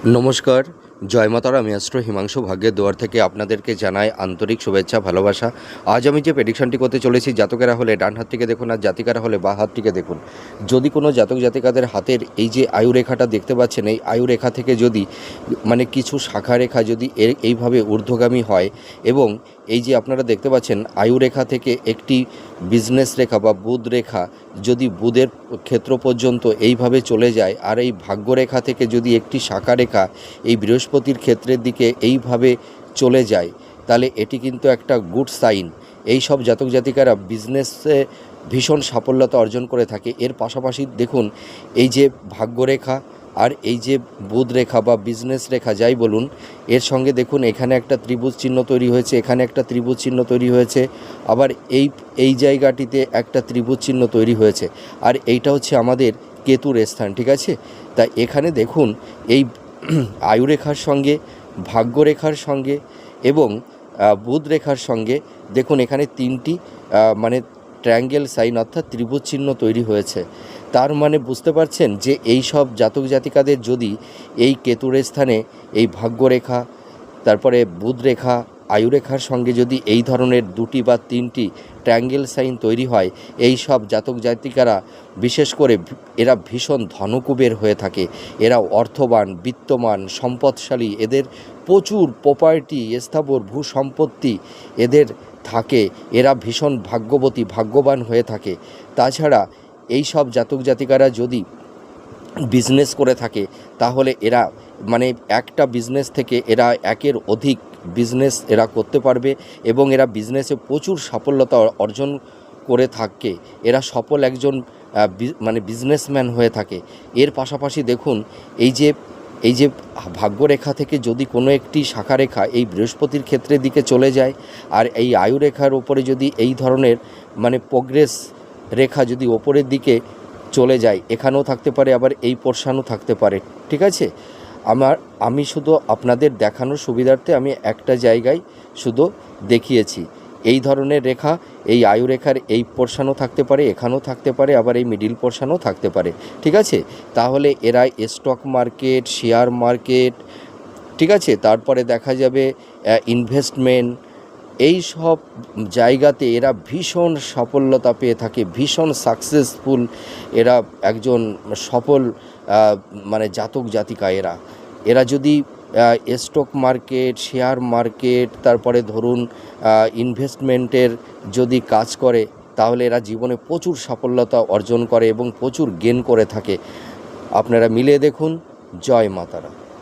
নমস্কার, জয় মাতারা। আমি অ্যাস্ট্রো হিমাংশু ভাগ্যের দুয়ার থেকে আপনাদেরকে জানাই আন্তরিক শুভেচ্ছা, ভালোবাসা। আজ আমি যে প্রেডিকশনটি করতে চলেছি, জাতকেরা হলে ডান হাতটিকে দেখুন আর জাতিকারা হলে বাঁ হাতটিকে দেখুন। যদি কোনো জাতক জাতিকাদের হাতের এই যে আয়ুরেখাটা দেখতে পাচ্ছেন, এই আয়ুরেখা থেকে যদি কিছু শাখা রেখা যদি এইভাবে ঊর্ধ্বগামী হয়, এবং এই যে আপনারা দেখতে পাচ্ছেন আয়ুরেখা থেকে একটি বিজনেস রেখা বা বুধ রেখা যদি বুধের ক্ষেত্র পর্যন্ত এইভাবে চলে যায়, আর এই ভাগ্যরেখা থেকে যদি একটি শাখা রেখা এই বৃহস্পতির ক্ষেত্রের দিকে এইভাবে চলে যায়, তাহলে এটি কিন্তু একটা গুড সাইন। এই সব জাতক জাতিকারা বিজনেসে ভীষণ সাফল্যতা অর্জন করে থাকে। এর পাশাপাশি দেখুন, এই যে ভাগ্যরেখা আর এই যে বুধ রেখা বা বিজনেস রেখা যাই বলুন, এর সঙ্গে দেখুন এখানে একটা ত্রিভুজ চিহ্ন তৈরি হয়েছে, এখানে একটা ত্রিভুজ চিহ্ন তৈরি হয়েছে, আবার এই জায়গাটিতে একটা ত্রিভুজ চিহ্ন তৈরি হয়েছে, আর এইটা হচ্ছে আমাদের কেতুর স্থান। ঠিক আছে, তা এখানে দেখুন এই আয়ুরেখার সঙ্গে, ভাগ্যরেখার সঙ্গে এবং বুধ রেখার সঙ্গে দেখুন এখানে তিনটি ট্রায়াঙ্গেল সাইন অর্থাৎ ত্রিভুজ চিহ্ন তৈরি হয়েছে। তার মানে বুঝতে পারছেন যে এই সব জাতক জাতিকাদের যদি এই কেতুর স্থানে এই ভাগ্যরেখা, তারপরে বুধ রেখা, আয়ুরেখার সঙ্গে যদি এই ধরনের দুটি বা তিনটি ট্রায়াঙ্গেল সাইন তৈরি হয়, এই সব জাতক জাতিকারা বিশেষ করে এরা ভীষণ ধনকুবের হয়ে থাকে। এরা অর্থবান, বিত্তমান, সম্পদশালী, এদের প্রচুর প্রপার্টি, স্থাবর ভূ সম্পত্তি এদের থাকে। এরা ভীষণ ভাগ্যবতী, ভাগ্যবান হয়ে থাকে। তাছাড়া এই সব জাতক জাতিকারা যদি বিজনেস করে থাকে, তাহলে এরা একটা বিজনেস থেকে এরা একের অধিক বিজনেস এরা করতে পারবে, এবং এরা বিজনেসে প্রচুর সাফল্যতা অর্জন করে থাকে। এরা সফল একজন বিজনেসম্যান হয়ে থাকে। এর পাশাপাশি দেখুন এই যে ভাগ্যরেখা থেকে যদি কোনো একটি শাখা রেখা এই বৃহস্পতির ক্ষেত্রের দিকে চলে যায়, আর এই আয়ুরেখার ওপরে যদি এই ধরনের প্রোগ্রেস রেখা যদি ওপরের দিকে চলে যায়, এখানেও থাকতে পারে, আবার এই পোর্শনও থাকতে পারে। ঠিক আছে, আমি শুধু আপনাদের দেখানোর সুবিধার্থে আমি একটা জায়গায় শুধু দেখিয়েছি। এই ধরনের রেখা এই আয়ুরেখার এই পোর্শনও থাকতে পারে, এখানেও থাকতে পারে, আবার এই মিডিল পোর্শনও থাকতে পারে। ঠিক আছে, তাহলে এরা স্টক মার্কেট, শেয়ার মার্কেট, ঠিক আছে, তারপরে দেখা যাবে ইনভেস্টমেন্ট, এই সব জায়গাতে এরা ভীষণ সাফল্যতা পেয়ে থাকে, ভীষণ সাকসেসফুল। এরা একজন সফল জাতক জাতিকা। এরা যদি স্টক মার্কেট, শেয়ার মার্কেট, তারপরে ধরুন ইনভেস্টমেন্টের যদি কাজ করে, তাহলে এরা জীবনে প্রচুর সাফল্যতা অর্জন করে এবং প্রচুর গেন করে থাকে। আপনারা মিলিয়ে দেখুন। জয় মাতারা।